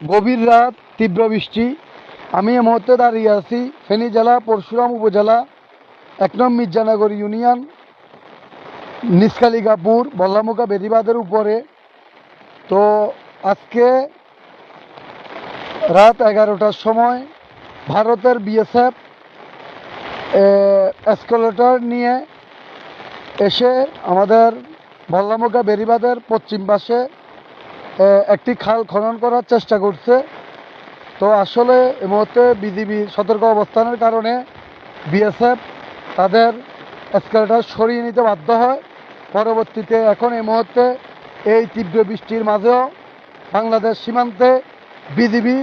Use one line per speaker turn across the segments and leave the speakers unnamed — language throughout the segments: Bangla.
গভীর রাত, তীব্র বৃষ্টি। আমি এই মুহূর্তে দাঁড়িয়ে আছি ফেনী জেলা পরশুরাম উপজেলা ১ নং মির্জানগর ইউনিয়ন নিষ্কালিকাপুর বল্লামুখা বেড়িবাঁধের উপরে। তো আজকে রাত ১১টার সময় ভারতের বিএসএফ এসকলেটর নিয়ে এসে আমাদের বল্লামুখা বেড়িবাঁধের পশ্চিম পাশে একটি খাল খনন করার চেষ্টা করছে। তো আসলে এই মুহূর্তে বিজিবি সতর্ক অবস্থানের কারণে বিএসএফ তাদের এসকেলেটর সরিয়ে নিতে বাধ্য হয়। পরবর্তীতে এখন এই মুহূর্তে এই তীব্র বৃষ্টির মাঝেও বাংলাদেশ সীমান্তে বিজিবি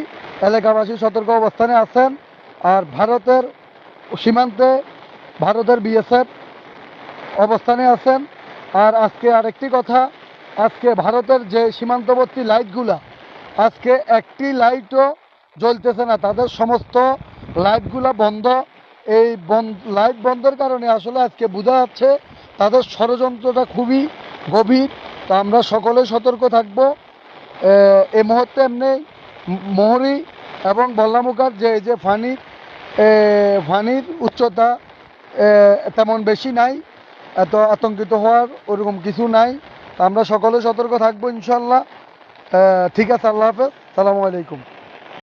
এলাকাবাসী সতর্ক অবস্থানে আছেন। আর ভারতের সীমান্তে ভারতের বিএসএফ অবস্থানে আছেন। আর আজকে আরেকটি কথা, আজকে ভারতের যে সীমান্তবর্তী লাইটগুলা, আজকে একটি লাইটও জ্বলতেছে না, তাদের সমস্ত লাইটগুলা বন্ধ। এই লাইট বন্ধের কারণে আসলে আজকে বোঝা যাচ্ছে তাদের ষড়যন্ত্রটা খুবই গভীর। তো আমরা সকলে সতর্ক থাকবো। এই মুহূর্তে এমনি মোহরি এবং বল্লামুখার যে ফানির উচ্চতা তেমন বেশি নাই, এত আতঙ্কিত হওয়ার ওরকম কিছু নাই। আমরা সকলে সতর্ক থাকবো ইনশাল্লাহ। ঠিক আছে, আল্লাহ হাফেজ, সালামু আলাইকুম।